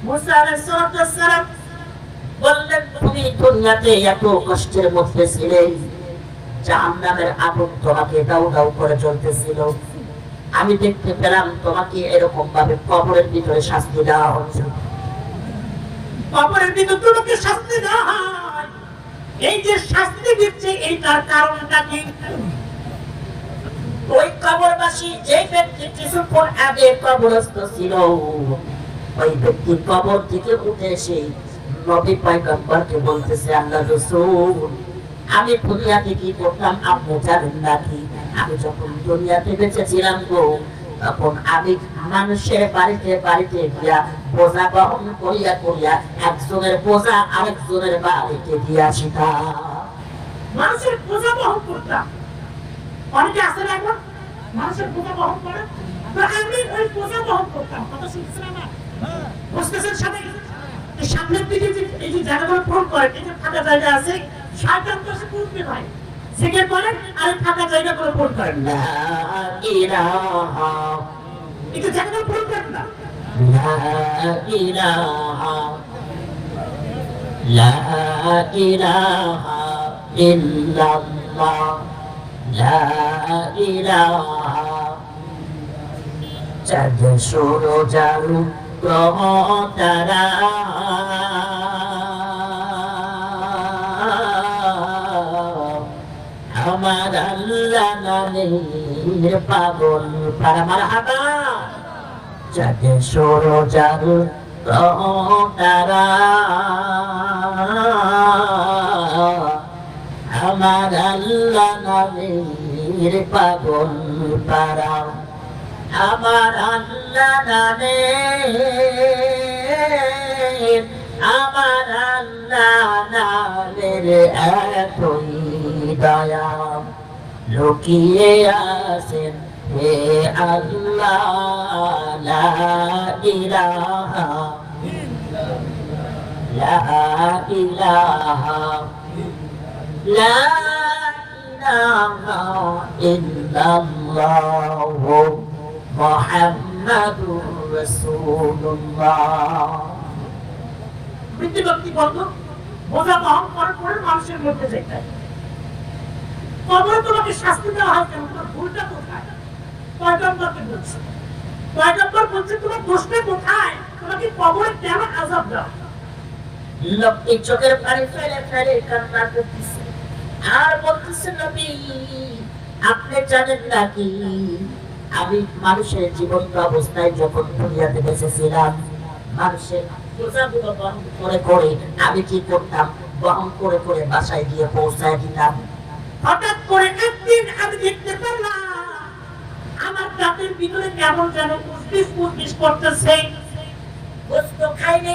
মুসা আলাইহিস সালাম বললেন, তুমি দুনিয়াতে এত কষ্টের মধ্যে ছিলে, জাহান্নামের আগুন তোমাকে দাউ দাউ করে জ্বলতেছিল, আমি দেখতে পেলাম তোমাকে এরকম ভাবে কবরের ভিতরে শাস্তি দেওয়া হচ্ছে। কবরের ভিতরে তোমাকে শাস্তি দেওয়া হয়, এই যে শাস্তি দিচ্ছে এইটার কারণটা কি? ওই কবরবাসী যে ব্যক্তি কিছুক্ষণ আগে কবরস্থ ছিল, ওই ব্যক্তি কবর থেকে উঠে এসে নবী পয়গম্বরকে বলতেছে, আল্লাহ রাসূল, আমি দুনিয়াতে কি করতাম আপনি জানেন নাকি? আমি যখন দুনিয়াতে বেঁচে ছিলাম গো, তখন আমি মানুষের বাড়িতে বাড়িতে গিয়া বোঝা বহন করিয়া করিয়া একজনের বোঝা আরেকজনের বাড়িতে দিয়ে আসিতাম। মানুষের বোঝা বহন করতাম। অনেকে আছে না এখন মানুষের বোঝা বহন করে, তো আমি ওই বোঝা বহন করতাম। কথা শুনছেন না? বুঝতেছেন সবাই? এই সামনের দিকে যে এই যে জায়গাগুলো পূরণ করে, এই যে ফাঁকা জায়গা আছে, শয়তান তো সে পূরণ হয়, সেকেন্ড পরে আর ফাঁকা জায়গাগুলো পূরণ করেন না। ইলাহা, এই যে জায়গাগুলো পূরণ করেন না। লা ইলাহা, লা ইলাহা ইল্লাল্লাহ, লা ইলাহা। চাঁদ সূরজ আলো গ্রহ তারা, আমার আল্লাহ নামের পাগল পারা। মারহাবা। চাঁদ সূরজ আলো গ্রহ তারা, আমার আল্লাহ নামের পাগল পারা। আমার আল্লাহ নামে, আমার আল্লাহ নামের এতই দয়া লুকিয়ে আছেন হে আল্লাহ। লা ইলাহা, লা ইলাহা, লা ইলাহা ইল্লাল্লাহ মুহাম্মাদুর রাসূলুল্লাহ। বৃত্তিভক্তি বন্ধ বোঝা বহন করার পরে মানুষের মধ্যে যেটা কবরে তোমাকে শাস্তি দেওয়া হয়, কেন? তোমার ভুলটা কোথায়? পয়গম্বরকে বলছে, পয়গম্বর বলছে তোমার দোষটা কোথায়? তোমাকে কবরে কেন আযাব দাও? লোকটি চোখের পানি ফেলে ফেলে কান্না করতেছে আর বলতেছে, নবী আপনি জানেন নাকি আমি মানুষের জীবন্ত অবস্থায় যখন দুনিয়াতে বেঁচেছিলাম, মানুষের বোঝাগুলো বহন করে করে আমি কি করতাম? বহন করে করে বাসায় গিয়ে পৌঁছায় দিতাম। হঠাৎ করে একদিন আমি দেখতে পেলাম আমার দাঁতের ভিতরে কেমন যেন কুসকুস কুসকুস করতেছে। গোস্ত খাইলে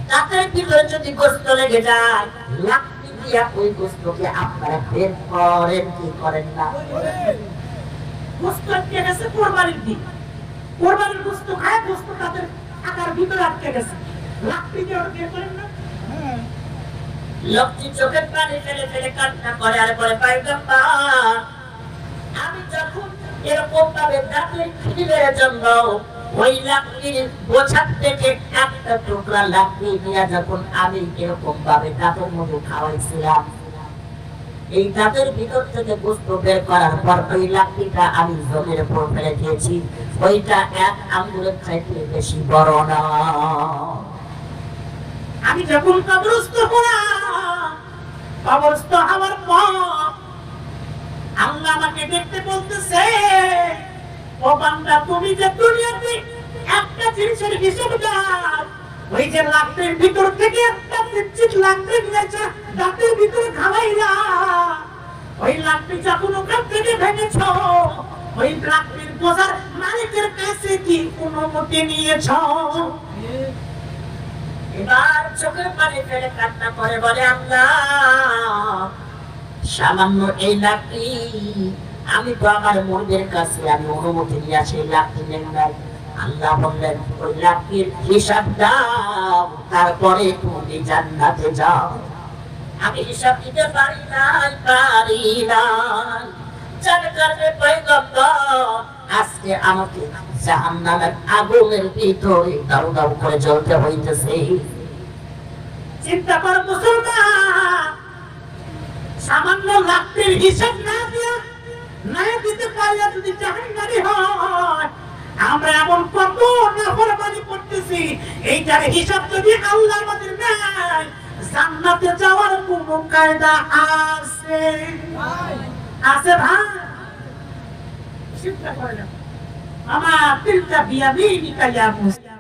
দাঁতের ভিতরে যদি গোস্ত লেগে যায়, লাকড়ি দিয়া ওই গোস্তকে আপনারা বের করেন কি করেন না? গোস্ত আটকে গেছে কোরবানির দিন, কোরবানির গোস্ত খায় গোস্ত দাঁতের আকার ভিতরে আটকে গেছে, লাকড়ি দিয়ে ওটা বের করেন না? লোকটি চোখের পানি ফেলে ফেলে কান্না করে আর বলে, পয়গম্বর আমি যখন এরকম ভাবে দাঁতের খিলের জন্য ওই লাকড়ির বোঝার থেকে একটা টুকরা লাকড়ি নিয়ে যখন আমি এরকম ভাবে দাঁতের মধ্যে খাওয়াইছিলাম, এই দাঁতের ভিতর থেকে গোস্ত বের করার পর ওই লাকড়িটা আমি জমির উপর ফেলে দিয়েছি। ওইটা এক আঙ্গুলের চাইতে বেশি বড় না। আমি যখন কবরস্থ হলাম, কবরস্থ হওয়ার পর আল্লাহ আমাকে দেখতে বলতেছে, ও বান্দা তুমি যে দুনিয়াতে একটা জিনিসের হিসাব দাও, ওই যে লাকড়ির ভিতর থেকে একটা নিশ্চিত লাকড়ি নিয়েছে দাঁতের ভিতরে খাওয়াইলা, ওই লাকড়ি যখন ওখান থেকে ভেঙেছ, ওই লাকড়ির বোঝার মালিকের কাছে কি অনুমতি নিয়েছ? এবার চোখের পানি ফেলে কান্না করে বলে, আল্লাহ সামান্য এই লাকড়ি আমি তো আমার মুরগির কাছে আমি অনুমতি নিয়ে আসি, লাকড়ি নেন নাই। আল্লাহ বললেন, ওই লাকড়ির হিসাব দাও, তারপরে তুমি জান্নাতে যাও। আমি হিসাব দিতে পারি নাই, যার কারণে পয়গম্বর আজকে আমাকে জাহান্নামের আগুনের ভিতরে দাউ দাউ করে জ্বলতে হইতেছে। চিন্তা কর মুসলমান, সামান্য লাখের হিসাব না দিয়া না দিতে পারিয়া যদি জাহান্নামী হয়, আমরা এমন কত নাফরমানি করতেছি, এইটার হিসাব যদি আল্লাহ আমাদের নেয়, জান্নাতে যাওয়ার কোনো কায়দা আছে? আছে ভাই? চিন্তা করে না। আমার তিলটা বিয়া মিনিকা ইয়া মুসলিম।